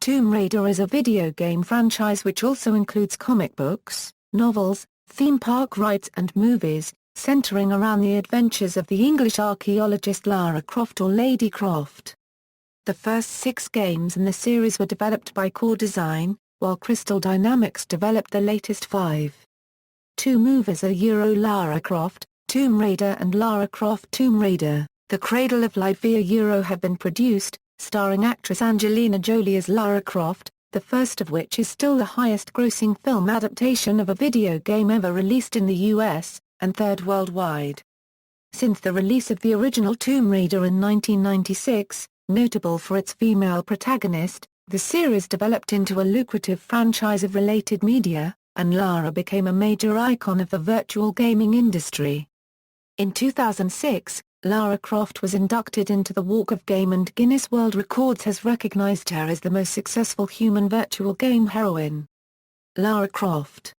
Tomb Raider is a video game franchise which also includes comic books, novels, theme park rides and movies, centering around the adventures of the English archaeologist Lara Croft or Lady Croft. The first 6 games in the series were developed by Core Design, while Crystal Dynamics developed the latest 5. 2 movies are Lara Croft, Tomb Raider and Lara Croft Tomb Raider, The Cradle of Life via have been produced, starring actress Angelina Jolie as Lara Croft, the first of which is still the highest-grossing film adaptation of a video game ever released in the US, and third worldwide. Since the release of the original Tomb Raider in 1996, notable for its female protagonist, the series developed into a lucrative franchise of related media, and Lara became a major icon of the virtual gaming industry. In 2006, Lara Croft was inducted into the Walk of Fame and Guinness World Records has recognized her as the most successful human virtual game heroine. Lara Croft.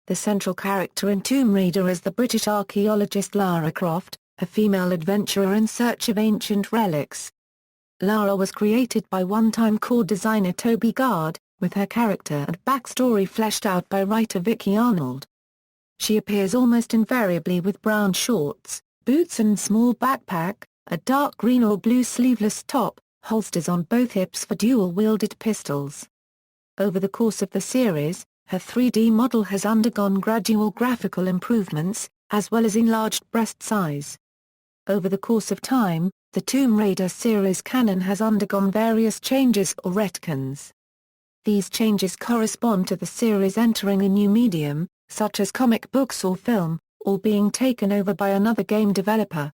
The central character in Tomb Raider is the British archaeologist Lara Croft, a female adventurer in search of ancient relics. Lara was created by one-time Core designer Toby Gard, with her character and backstory fleshed out by writer Vicky Arnold. She appears almost invariably with brown shorts, boots and small backpack, a dark green or blue sleeveless top, holsters on both hips for dual-wielded pistols. Over the course of the series, her 3D model has undergone gradual graphical improvements, as well as enlarged breast size. Over the course of time, the Tomb Raider series canon has undergone various changes or retcons. These changes correspond to the series entering a new medium, such as comic books or film, or being taken over by another game developer.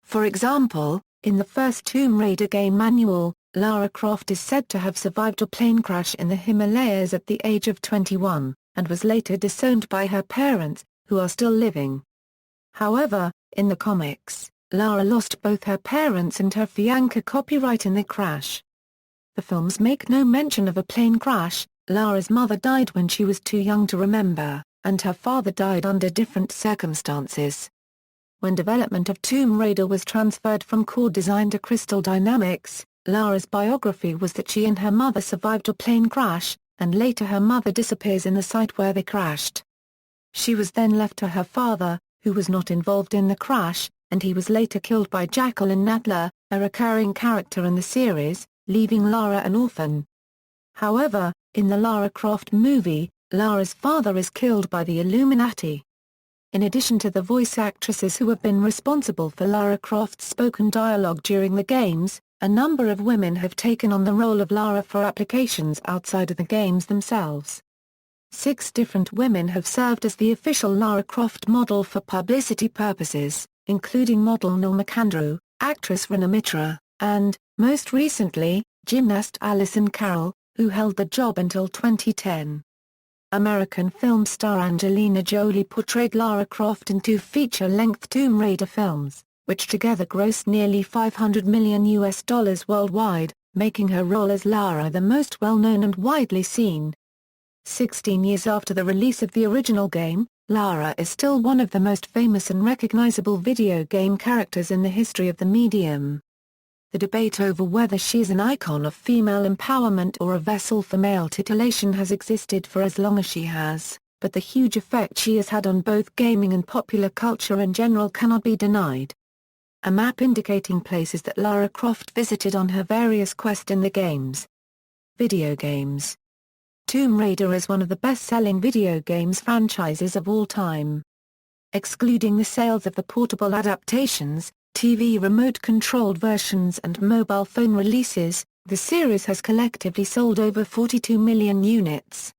For example, in the first Tomb Raider game manual, Lara Croft is said to have survived a plane crash in the Himalayas at the age of 21, and was later disowned by her parents, who are still living. However, in the comics, Lara lost both her parents and her fiancé copyright in the crash. The films make no mention of a plane crash. Lara's mother died when she was too young to remember, and her father died under different circumstances. When development of Tomb Raider was transferred from Core Design to Crystal Dynamics, Lara's biography was that she and her mother survived a plane crash, and later her mother disappears in the site where they crashed. She was then left to her father, who was not involved in the crash, and he was later killed by Jacqueline Natler, a recurring character in the series, leaving Lara an orphan. However, in the Lara Croft movie, Lara's father is killed by the Illuminati. In addition to the voice actresses who have been responsible for Lara Croft's spoken dialogue during the games, a number of women have taken on the role of Lara for applications outside of the games themselves. 6 different women have served as the official Lara Croft model for publicity purposes, including model Norma Kandrow, actress Rina Mitra, and, most recently, gymnast Alison Carroll, who held the job until 2010. American film star Angelina Jolie portrayed Lara Croft in 2 feature-length Tomb Raider films, which together grossed nearly $500 million worldwide, making her role as Lara the most well-known and widely seen. 16 years after the release of the original game, Lara is still one of the most famous and recognizable video game characters in the history of the medium. The debate over whether she is an icon of female empowerment or a vessel for male titillation has existed for as long as she has, but the huge effect she has had on both gaming and popular culture in general cannot be denied. A map indicating places that Lara Croft visited on her various quests in the games. Video games. Tomb Raider is one of the best-selling video games franchises of all time. Excluding the sales of the portable adaptations, TV remote-controlled versions and mobile phone releases, the series has collectively sold over 42 million units.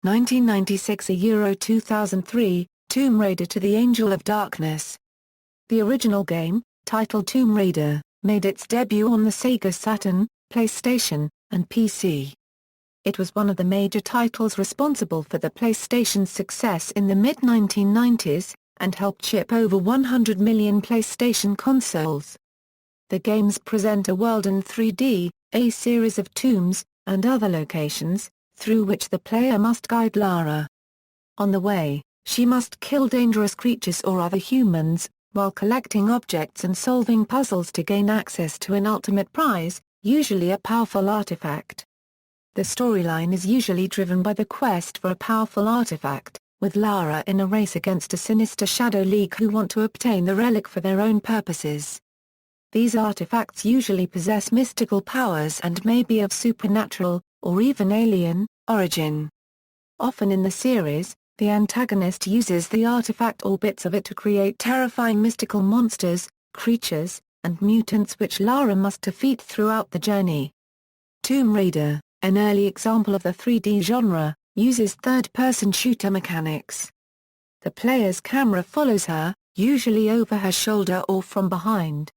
1996 – 2003, Tomb Raider to the Angel of Darkness. The original game, titled Tomb Raider, made its debut on the Sega Saturn, PlayStation, and PC. It was one of the major titles responsible for the PlayStation's success in the mid-1990s, and helped ship over 100 million PlayStation consoles. The games present a world in 3D, a series of tombs, and other locations, through which the player must guide Lara. On the way, she must kill dangerous creatures or other humans, while collecting objects and solving puzzles to gain access to an ultimate prize, usually a powerful artifact. The storyline is usually driven by the quest for a powerful artifact, with Lara in a race against a sinister Shadow League who want to obtain the relic for their own purposes. These artifacts usually possess mystical powers and may be of supernatural, or even alien, origin. Often in the series, the antagonist uses the artifact or bits of it to create terrifying mystical monsters, creatures, and mutants which Lara must defeat throughout the journey. Tomb Raider, an early example of the 3D genre, uses third-person shooter mechanics. The player's camera follows her, usually over her shoulder or from behind.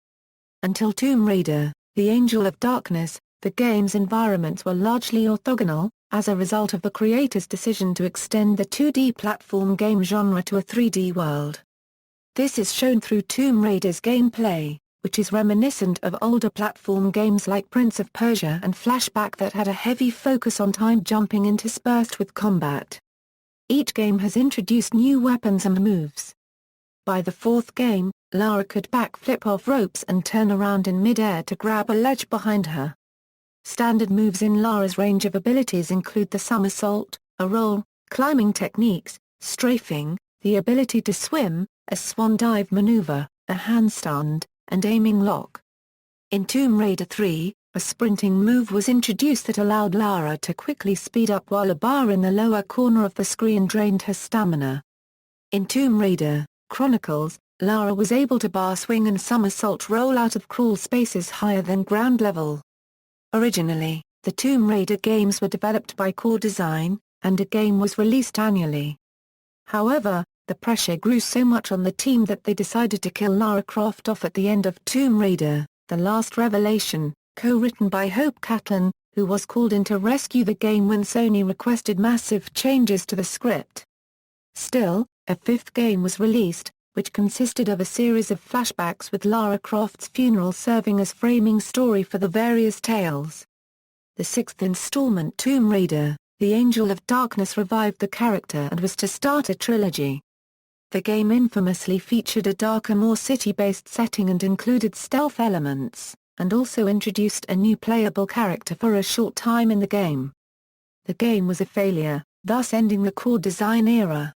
Until Tomb Raider, The Angel of Darkness, the game's environments were largely orthogonal, as a result of the creator's decision to extend the 2D platform game genre to a 3D world. This is shown through Tomb Raider's gameplay, which is reminiscent of older platform games like Prince of Persia and Flashback that had a heavy focus on time jumping interspersed with combat. Each game has introduced new weapons and moves. By the fourth game, Lara could backflip off ropes and turn around in mid-air to grab a ledge behind her. Standard moves in Lara's range of abilities include the somersault, a roll, climbing techniques, strafing, the ability to swim, a swan dive maneuver, a handstand, and aiming lock. In Tomb Raider 3, a sprinting move was introduced that allowed Lara to quickly speed up while a bar in the lower corner of the screen drained her stamina. In Tomb Raider Chronicles, Lara was able to bar swing and somersault roll out of crawl spaces higher than ground level. Originally, the Tomb Raider games were developed by Core Design, and a game was released annually. However, the pressure grew so much on the team that they decided to kill Lara Croft off at the end of Tomb Raider, The Last Revelation, co-written by Hope Catlin, who was called in to rescue the game when Sony requested massive changes to the script. Still, a fifth game was released, which consisted of a series of flashbacks with Lara Croft's funeral serving as framing story for the various tales. The sixth installment, Tomb Raider, The Angel of Darkness, revived the character and was to start a trilogy. The game infamously featured a darker, more city-based setting and included stealth elements, and also introduced a new playable character for a short time in the game. The game was a failure, thus ending the Core Design era.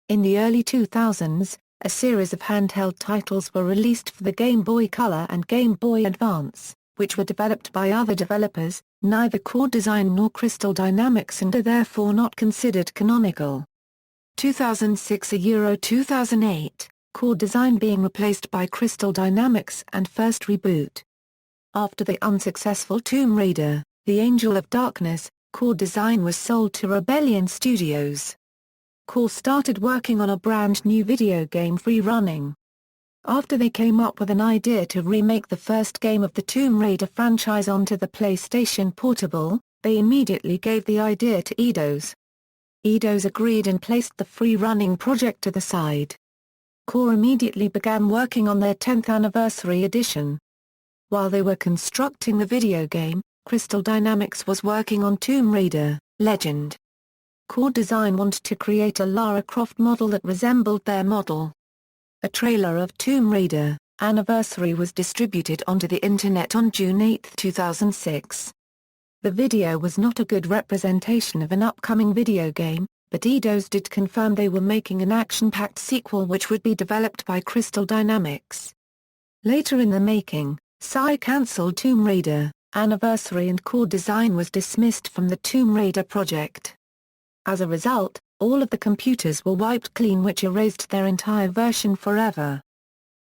In the early 2000s, a series of handheld titles were released for the Game Boy Color and Game Boy Advance, which were developed by other developers, neither Core Design nor Crystal Dynamics, and are therefore not considered canonical. 2006 Euro 2008, Core Design being replaced by Crystal Dynamics and First Reboot. After the unsuccessful Tomb Raider, The Angel of Darkness, Core Design was sold to Rebellion Studios. Core started working on a brand new video game, Free Running. After they came up with an idea to remake the first game of the Tomb Raider franchise onto the PlayStation Portable, they immediately gave the idea to Eidos. Eidos agreed and placed the Free Running project to the side. Core immediately began working on their 10th anniversary edition. While they were constructing the video game, Crystal Dynamics was working on Tomb Raider, Legend. Core Design wanted to create a Lara Croft model that resembled their model. A trailer of Tomb Raider, Anniversary was distributed onto the internet on June 8, 2006. The video was not a good representation of an upcoming video game, but Eidos did confirm they were making an action-packed sequel which would be developed by Crystal Dynamics. Later in the making, Sai cancelled Tomb Raider, Anniversary, and Core Design was dismissed from the Tomb Raider project. As a result, all of the computers were wiped clean, which erased their entire version forever.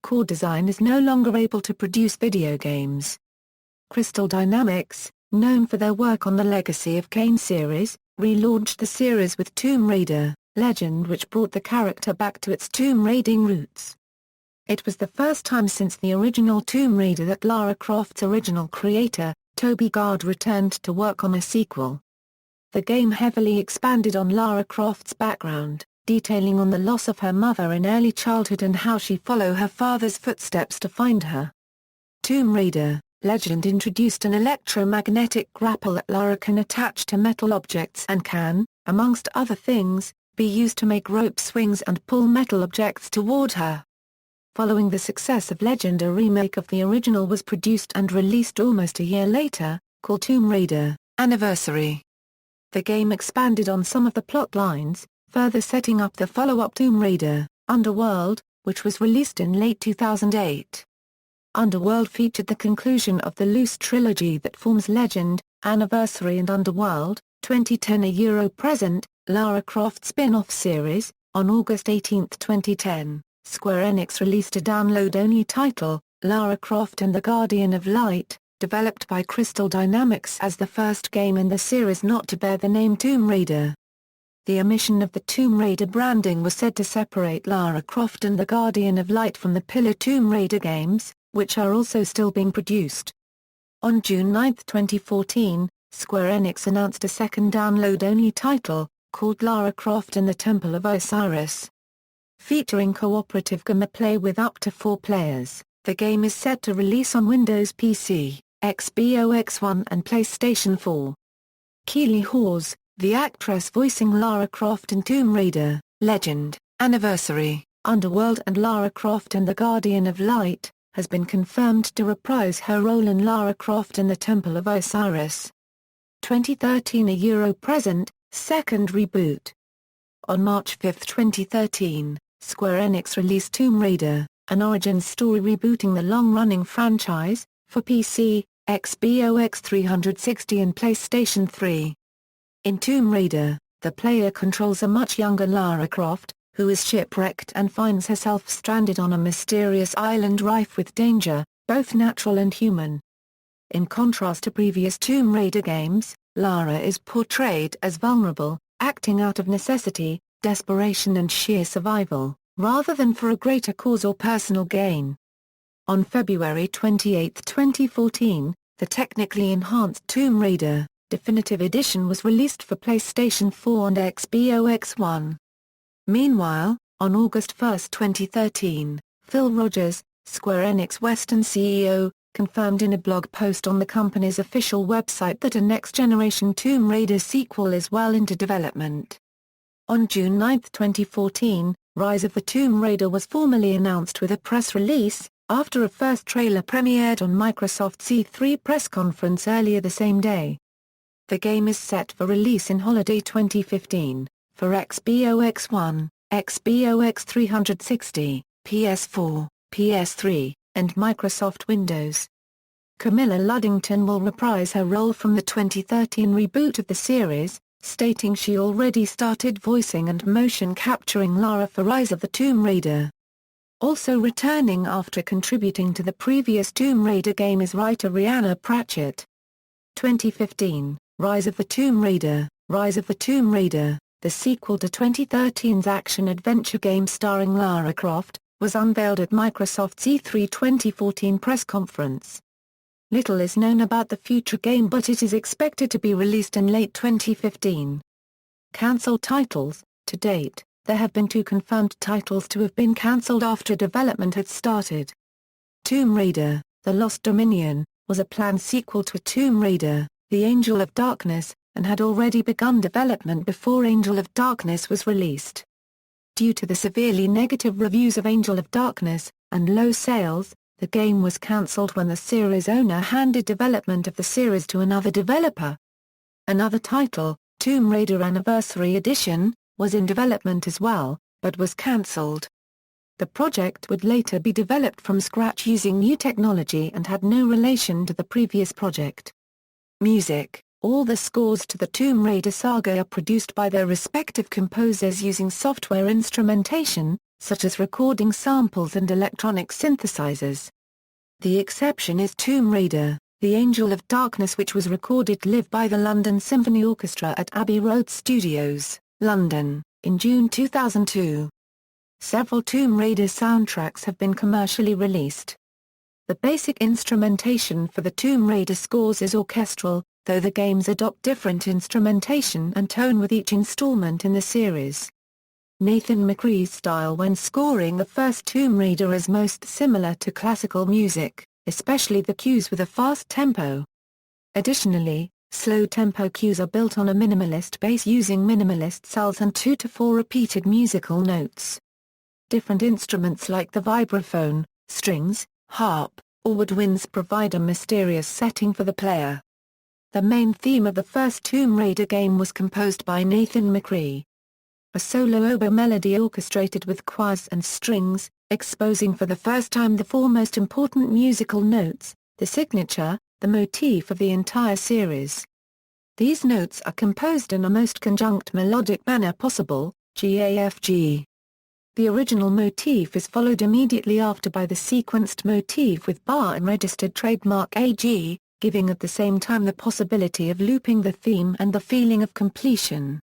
Core Design is no longer able to produce video games. Crystal Dynamics, known for their work on the Legacy of Kain series, relaunched the series with Tomb Raider, Legend, which brought the character back to its tomb raiding roots. It was the first time since the original Tomb Raider that Lara Croft's original creator, Toby Gard, returned to work on a sequel. The game heavily expanded on Lara Croft's background, detailing on the loss of her mother in early childhood and how she followed her father's footsteps to find her. Tomb Raider, Legend introduced an electromagnetic grapple that Lara can attach to metal objects and can, amongst other things, be used to make rope swings and pull metal objects toward her. Following the success of Legend, a remake of the original was produced and released almost a year later, called Tomb Raider, Anniversary. The game expanded on some of the plot lines, further setting up the follow-up Tomb Raider, Underworld, which was released in late 2008. Underworld featured the conclusion of the loose trilogy that forms Legend, Anniversary and Underworld, 2010 a Euro-present, Lara Croft spin-off series. On August 18, 2010, Square Enix released a download-only title, Lara Croft and the Guardian of Light, developed by Crystal Dynamics as the first game in the series not to bear the name Tomb Raider. The omission of the Tomb Raider branding was said to separate Lara Croft and the Guardian of Light from the Pillar Tomb Raider games, which are also still being produced. On June 9, 2014, Square Enix announced a second download-only title, called Lara Croft and the Temple of Osiris. Featuring cooperative gameplay with up to 4 players, the game is set to release on Windows PC, Xbox One and PlayStation 4. Keely Hawes, the actress voicing Lara Croft in Tomb Raider, Legend, Anniversary, Underworld and Lara Croft and the Guardian of Light, has been confirmed to reprise her role in Lara Croft in the Temple of Osiris. 2013 a Euro-present, second reboot. On March 5, 2013, Square Enix released Tomb Raider, an origin story rebooting the long-running franchise, for PC, Xbox 360 and PlayStation 3. In Tomb Raider, the player controls a much younger Lara Croft, who is shipwrecked and finds herself stranded on a mysterious island rife with danger, both natural and human. In contrast to previous Tomb Raider games, Lara is portrayed as vulnerable, acting out of necessity, desperation and sheer survival, rather than for a greater cause or personal gain. On February 28, 2014, the technically enhanced Tomb Raider Definitive Edition was released for PlayStation 4 and Xbox One. Meanwhile, on August 1, 2013, Phil Rogers, Square Enix Western CEO, confirmed in a blog post on the company's official website that a next-generation Tomb Raider sequel is well into development. On June 9, 2014, Rise of the Tomb Raider was formally announced with a press release, after a first trailer premiered on Microsoft's E3 press conference earlier the same day. The game is set for release in holiday 2015, for Xbox One, Xbox 360, PS4, PS3, and Microsoft Windows. Camilla Luddington will reprise her role from the 2013 reboot of the series, stating she already started voicing and motion capturing Lara for Rise of the Tomb Raider. Also returning after contributing to the previous Tomb Raider game is writer Rhianna Pratchett. 2015, Rise of the Tomb Raider, the sequel to 2013's action-adventure game starring Lara Croft, was unveiled at Microsoft's E3 2014 press conference. Little is known about the future game, but it is expected to be released in late 2015. Cancelled titles. To date, there have been 2 confirmed titles to have been cancelled after development had started. Tomb Raider, The Lost Dominion, was a planned sequel to Tomb Raider, The Angel of Darkness, and had already begun development before Angel of Darkness was released. Due to the severely negative reviews of Angel of Darkness, and low sales, the game was cancelled when the series owner handed development of the series to another developer. Another title, Tomb Raider Anniversary Edition, was in development as well, but was cancelled. The project would later be developed from scratch using new technology and had no relation to the previous project. Music. All the scores to the Tomb Raider saga are produced by their respective composers using software instrumentation, such as recording samples and electronic synthesizers. The exception is Tomb Raider, The Angel of Darkness, which was recorded live by the London Symphony Orchestra at Abbey Road Studios, London, in June 2002. Several Tomb Raider soundtracks have been commercially released. The basic instrumentation for the Tomb Raider scores is orchestral, though the games adopt different instrumentation and tone with each installment in the series. Nathan McCree's style when scoring the first Tomb Raider is most similar to classical music, especially the cues with a fast tempo. Additionally, slow tempo cues are built on a minimalist bass using minimalist cells and 2 to 4 repeated musical notes. Different instruments like the vibraphone, strings, harp, or woodwinds provide a mysterious setting for the player. The main theme of the first Tomb Raider game was composed by Nathan McCree. A solo oboe melody orchestrated with choirs and strings, exposing for the first time the four most important musical notes, the signature, the motif of the entire series. These notes are composed in a most conjunct melodic manner possible, G-A-F-G. The original motif is followed immediately after by the sequenced motif with bar and registered trademark A-G, giving at the same time the possibility of looping the theme and the feeling of completion.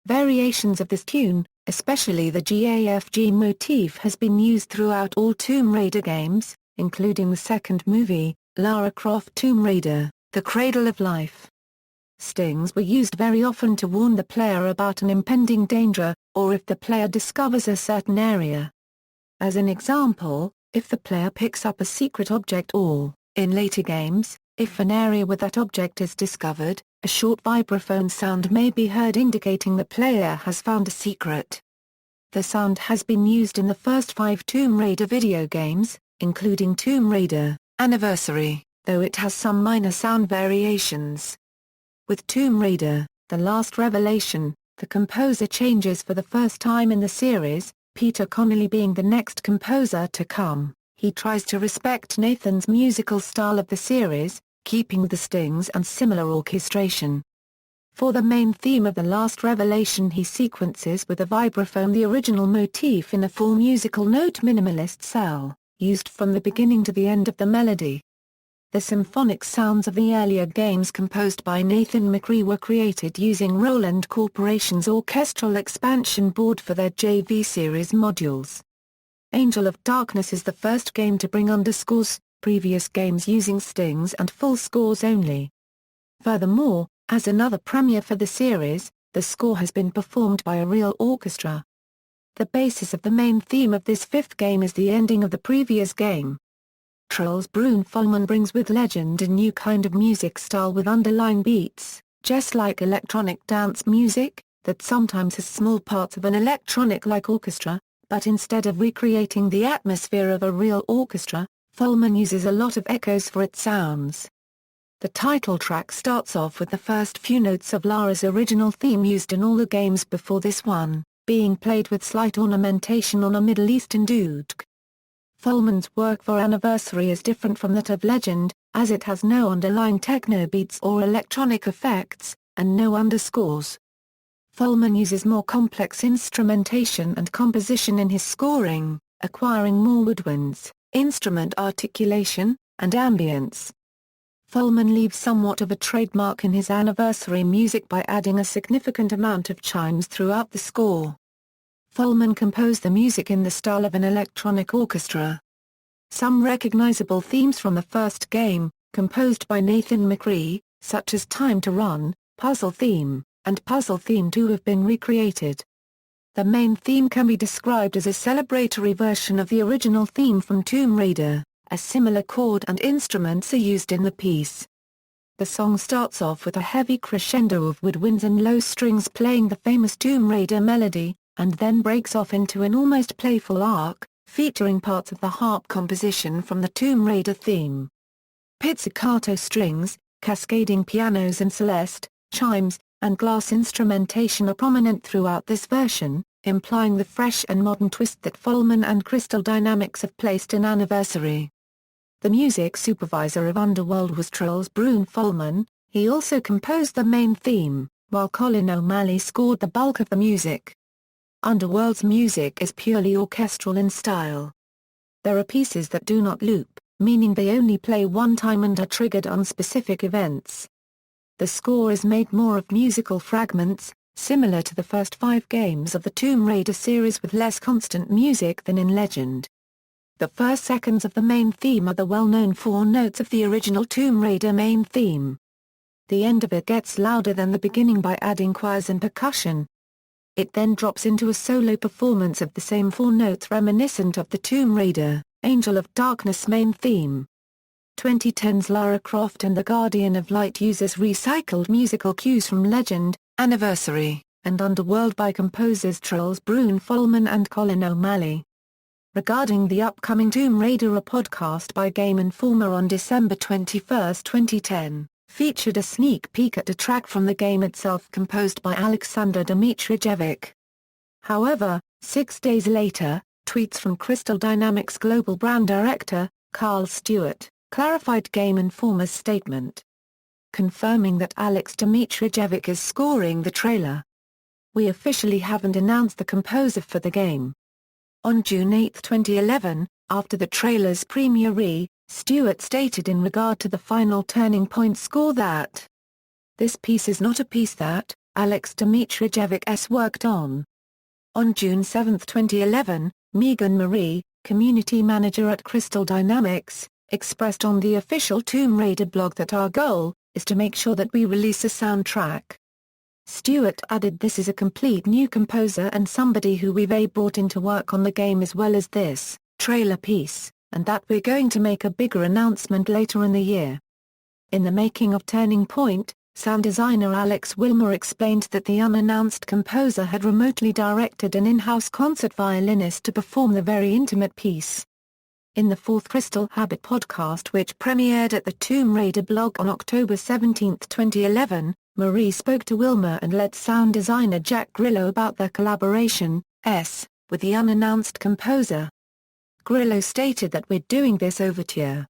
Variations of this tune, especially the G-A-F-G motif, has been used throughout all Tomb Raider games, including the second movie, Lara Croft Tomb Raider, The Cradle of Life. Stings were used very often to warn the player about an impending danger, or if the player discovers a certain area. As an example, if the player picks up a secret object or, in later games, if an area with that object is discovered, a short vibraphone sound may be heard indicating the player has found a secret. The sound has been used in the first 5 Tomb Raider video games, including Tomb Raider Anniversary, though it has some minor sound variations. With Tomb Raider, The Last Revelation, the composer changes for the first time in the series, Peter Connolly being the next composer to come. He tries to respect Nathan's musical style of the series, keeping the stings and similar orchestration. For the main theme of The Last Revelation, he sequences with a vibraphone the original motif in a 4-musical note minimalist cell, used from the beginning to the end of the melody. The symphonic sounds of the earlier games composed by Nathan McCree were created using Roland Corporation's orchestral expansion board for their JV series modules. Angel of Darkness is the first game to bring underscores, previous games using stings and full scores only. Furthermore, as another premiere for the series, the score has been performed by a real orchestra. The basis of the main theme of this 5th game is the ending of the previous game. Charles Brune-Folman brings with Legend a new kind of music style with underlying beats, just like electronic dance music, that sometimes has small parts of an electronic-like orchestra, but instead of recreating the atmosphere of a real orchestra, Folman uses a lot of echoes for its sounds. The title track starts off with the first few notes of Lara's original theme used in all the games before this one, being played with slight ornamentation on a Middle Eastern duduk. Folman's work for Anniversary is different from that of Legend, as it has no underlying techno beats or electronic effects, and no underscores. Folman uses more complex instrumentation and composition in his scoring, acquiring more woodwinds, instrument articulation, and ambience. Folman leaves somewhat of a trademark in his Anniversary music by adding a significant amount of chimes throughout the score. Folman composed the music in the style of an electronic orchestra. Some recognizable themes from the first game, composed by Nathan McCree, such as Time to Run, Puzzle Theme, and Puzzle Theme 2 have been recreated. The main theme can be described as a celebratory version of the original theme from Tomb Raider, as similar chord and instruments are used in the piece. The song starts off with a heavy crescendo of woodwinds and low strings playing the famous Tomb Raider melody, and then breaks off into an almost playful arc, featuring parts of the harp composition from the Tomb Raider theme. Pizzicato strings, cascading pianos and celeste, chimes, and glass instrumentation are prominent throughout this version, implying the fresh and modern twist that Folman and Crystal Dynamics have placed in Anniversary. The music supervisor of Underworld was Charles Brune-Folman. He also composed the main theme, while Colin O'Malley scored the bulk of the music. Underworld's music is purely orchestral in style. There are pieces that do not loop, meaning they only play one time and are triggered on specific events. The score is made more of musical fragments, similar to the first 5 games of the Tomb Raider series with less constant music than in Legend. The first seconds of the main theme are the well-known 4 notes of the original Tomb Raider main theme. The end of it gets louder than the beginning by adding choirs and percussion. It then drops into a solo performance of the same 4 notes reminiscent of the Tomb Raider, Angel of Darkness main theme. 2010's Lara Croft and the Guardian of Light uses recycled musical cues from Legend, Anniversary, and Underworld by composers Charles Brune-Folman and Colin O'Malley. Regarding the upcoming Tomb Raider, a podcast by Game Informer on December 21, 2010, featured a sneak peek at a track from the game itself composed by Alexander Dmitrijevic. However, 6 days later, tweets from Crystal Dynamics global brand director, Carl Stewart, clarified Game Informer's statement, confirming that Alex Dmitrijevic is scoring the trailer. We officially haven't announced the composer for the game. On June 8, 2011, after the trailer's premiere, Stewart stated in regard to the final Turning Point score that this piece is not a piece that Alex Dmitrijevic worked on. On June 7, 2011, Megan Marie, community manager at Crystal Dynamics, expressed on the official Tomb Raider blog that our goal is to make sure that we release a soundtrack. Stewart added, this is a complete new composer and somebody who we've brought in to work on the game as well as this trailer piece, and that we're going to make a bigger announcement later in the year. In the making of Turning Point, sound designer Alex Wilmer explained that the unannounced composer had remotely directed an in-house concert violinist to perform the very intimate piece. In the fourth Crystal Habit podcast, which premiered at the Tomb Raider blog on October 17, 2011, Marie spoke to Wilmer and let sound designer Jack Grillo about their collaboration with the unannounced composer. Grillo stated that we're doing this overture,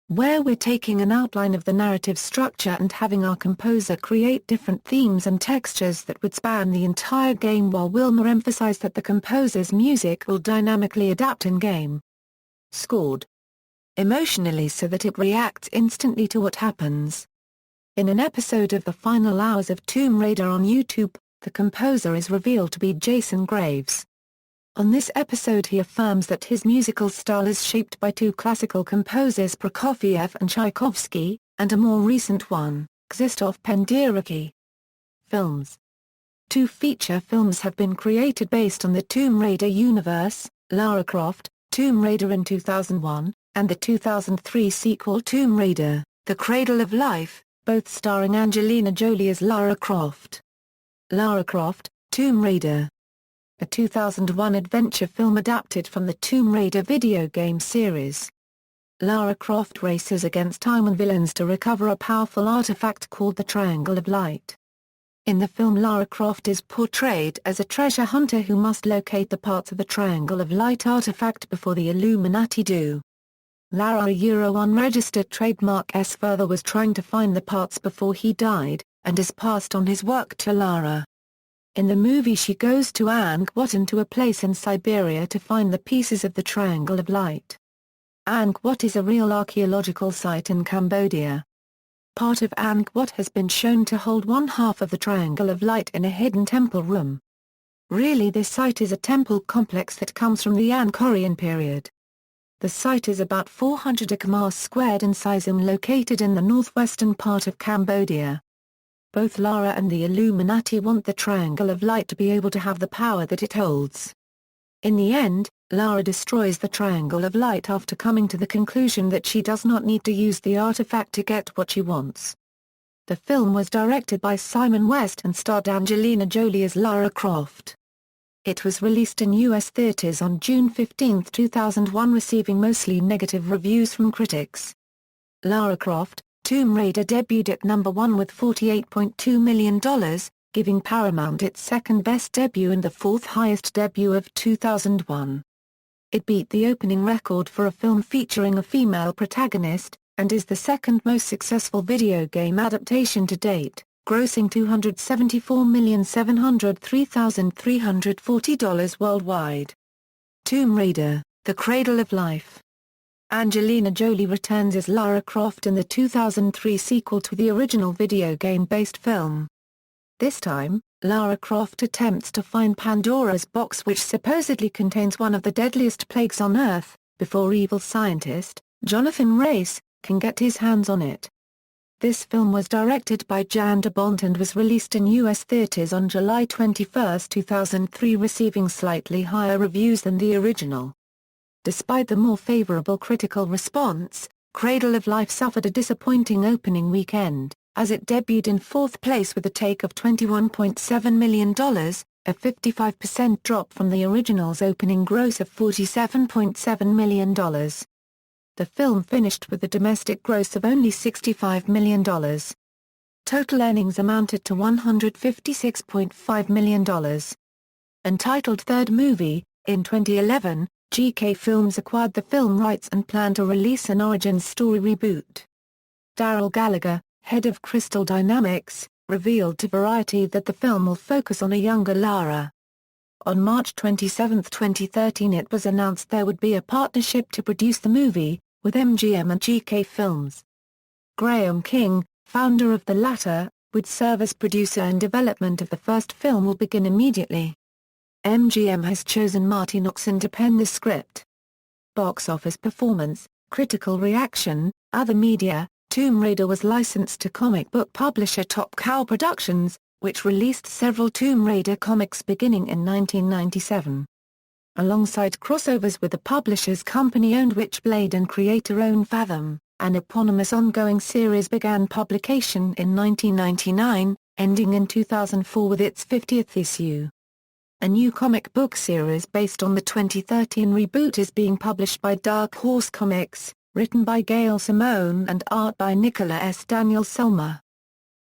where we're taking an outline of the narrative structure and having our composer create different themes and textures that would span the entire game, while Wilmer emphasized that the composer's music will dynamically adapt in-game. Scored emotionally so that it reacts instantly to what happens. In an episode of the final hours of Tomb Raider on YouTube, the composer is revealed to be Jason Graves. On this episode he affirms that his musical style is shaped by two classical composers, Prokofiev and Tchaikovsky, and a more recent one, Krzysztof Penderecki. Films. 2 feature films have been created based on the Tomb Raider universe, Lara Croft, Tomb Raider in 2001, and the 2003 sequel Tomb Raider, The Cradle of Life, both starring Angelina Jolie as Lara Croft. Lara Croft, Tomb Raider. A 2001 adventure film adapted from the Tomb Raider video game series. Lara Croft races against time and villains to recover a powerful artifact called the Cradle of Life. In the film, Lara Croft is portrayed as a treasure hunter who must locate the parts of the Cradle of Life artifact before the Illuminati do. Lara unregistered trademark further was trying to find the parts before he died, and has passed on his work to Lara. In the movie she goes to Angkor Wat, to a place in Siberia to find the pieces of the Cradle of Life. Angkor Wat is a real archaeological site in Cambodia. Part of Angkor Wat has been shown to hold one half of the Cradle of Life in a hidden temple room. Really, this site is a temple complex that comes from the Angkorian period. The site is about 400 km squared in size and located in the northwestern part of Cambodia. Both Lara and the Illuminati want the Cradle of Life to be able to have the power that it holds. In the end, Lara destroys the Cradle of Life after coming to the conclusion that she does not need to use the artifact to get what she wants. The film was directed by Simon West and starred Angelina Jolie as Lara Croft. It was released in U.S. theaters on June 15, 2001, receiving mostly negative reviews from critics. Lara Croft, Tomb Raider debuted at number 1 with $48.2 million, giving Paramount its second-best debut and the fourth-highest debut of 2001. It beat the opening record for a film featuring a female protagonist, and is the second most successful video game adaptation to date, grossing $274,703,340 worldwide. Tomb Raider, The Cradle of Life. Angelina Jolie returns as Lara Croft in the 2003 sequel to the original video game-based film. This time, Lara Croft attempts to find Pandora's box, which supposedly contains one of the deadliest plagues on Earth, before evil scientist, Jonathan Race, can get his hands on it. This film was directed by Jan de Bont and was released in U.S. theaters on July 21, 2003, receiving slightly higher reviews than the original. Despite the more favorable critical response, Cradle of Life suffered a disappointing opening weekend, as it debuted in fourth place with a take of $21.7 million, a 55% drop from the original's opening gross of $47.7 million. The film finished with a domestic gross of only $65 million. Total earnings amounted to $156.5 million. Entitled Third Movie, in 2011, GK Films acquired the film rights and planned to release an origin story reboot. Daryl Gallagher, head of Crystal Dynamics, revealed to Variety that the film will focus on a younger Lara. On March 27, 2013 it was announced there would be a partnership to produce the movie, with MGM and GK Films. Graham King, founder of the latter, would serve as producer and development of the first film will begin immediately. MGM has chosen Marty Noxon to pen the script. Box office performance, critical reaction, other media. Tomb Raider was licensed to comic book publisher Top Cow Productions, which released several Tomb Raider comics beginning in 1997. Alongside crossovers with the publisher's company-owned Witchblade and creator-owned Fathom, an eponymous ongoing series began publication in 1999, ending in 2004 with its 50th issue. A new comic book series based on the 2013 reboot is being published by Dark Horse Comics, written by Gail Simone and art by Nicola S. Daniel Selmer.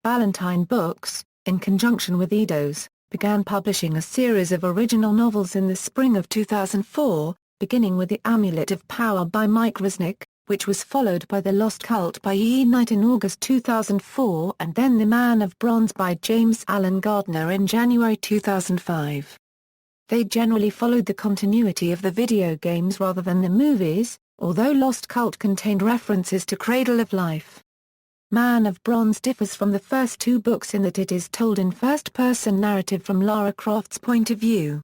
Ballantine Books, in conjunction with Eidos, began publishing a series of original novels in the spring of 2004, beginning with The Amulet of Power by Mike Resnick, which was followed by The Lost Cult by E. Knight in August 2004 and then The Man of Bronze by James Allen Gardner in January 2005. They generally followed the continuity of the video games rather than the movies, although Lost Cult contained references to Cradle of Life. Man of Bronze differs from the first two books in that it is told in first-person narrative from Lara Croft's point of view.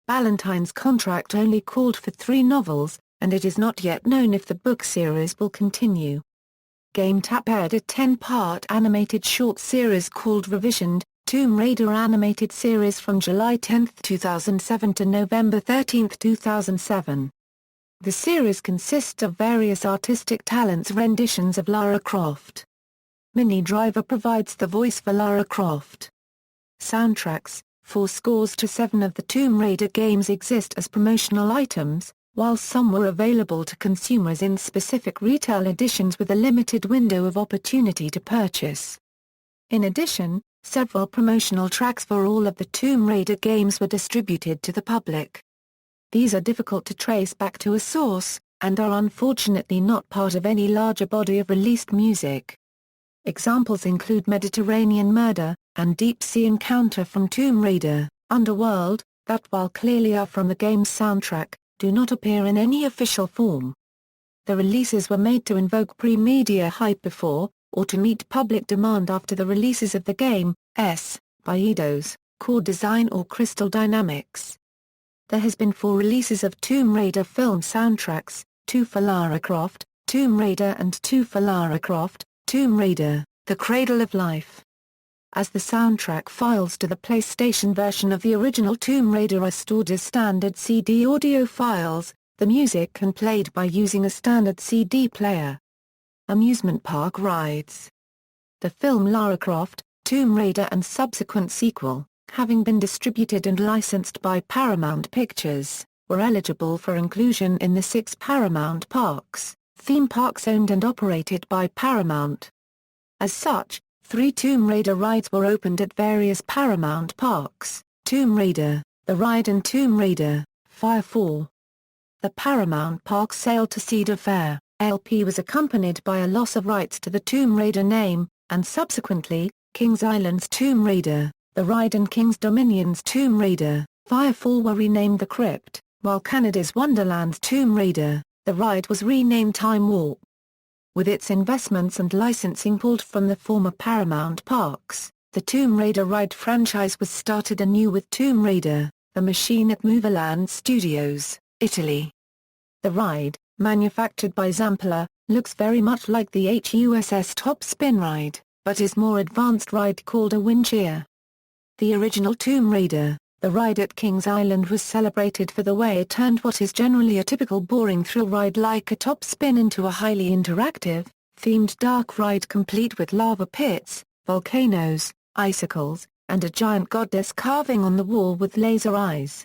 Ballantyne's contract only called for 3 novels, and it is not yet known if the book series will continue. GameTap aired a 10-part animated short series called Revisioned, Tomb Raider animated series from July 10, 2007 to November 13, 2007. The series consists of various artistic talents' renditions of Lara Croft. Minnie Driver provides the voice for Lara Croft. Soundtracks, 7 of the Tomb Raider games exist as promotional items, while some were available to consumers in specific retail editions with a limited window of opportunity to purchase. In addition, several promotional tracks for all of the Tomb Raider games were distributed to the public. These are difficult to trace back to a source, and are unfortunately not part of any larger body of released music. Examples include Mediterranean Murder, and Deep Sea Encounter from Tomb Raider, Underworld, that while clearly are from the game's soundtrack, do not appear in any official form. The releases were made to invoke pre-media hype before, or to meet public demand after the releases of the game, by Eidos, Core Design or Crystal Dynamics. There has been 4 releases of Tomb Raider film soundtracks, 2 for Lara Croft, Tomb Raider and 2 for Lara Croft, Tomb Raider, The Cradle of Life. As the soundtrack files to the PlayStation version of the original Tomb Raider are stored as standard CD audio files, the music can played by using a standard CD player. Amusement park rides. The film Lara Croft, Tomb Raider and subsequent sequel, having been distributed and licensed by Paramount Pictures, were eligible for inclusion in the 6 Paramount Parks, theme parks owned and operated by Paramount. As such, 3 Tomb Raider rides were opened at various Paramount Parks, Tomb Raider, The Ride and Tomb Raider, Firefall. The Paramount Park sale to Cedar Fair, LP was accompanied by a loss of rights to the Tomb Raider name, and subsequently, Kings Island's Tomb Raider, The Ride and King's Dominion's Tomb Raider, Firefall were renamed The Crypt, while Canada's Wonderland's Tomb Raider, The Ride was renamed Time Warp. With its investments and licensing pulled from the former Paramount Parks, the Tomb Raider ride franchise was started anew with Tomb Raider, The Machine at Movieland Studios, Italy. The ride, manufactured by Zamperla, looks very much like the HUSS Top Spin ride, but is more advanced ride called a Windcheer. The original Tomb Raider, The Ride at Kings Island was celebrated for the way it turned what is generally a typical boring thrill ride like a top spin into a highly interactive, themed dark ride complete with lava pits, volcanoes, icicles, and a giant goddess carving on the wall with laser eyes.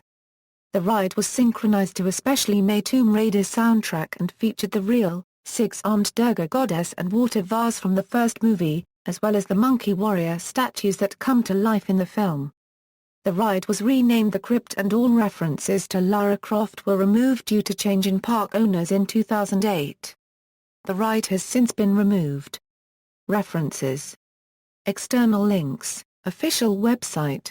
The ride was synchronized to a specially made Tomb Raider soundtrack and featured the real, six-armed Durga goddess and water vase from the first movie, as well as the monkey warrior statues that come to life in the film. The ride was renamed The Crypt and all references to Lara Croft were removed due to change in park owners in 2008. The ride has since been removed. References. External links, official website.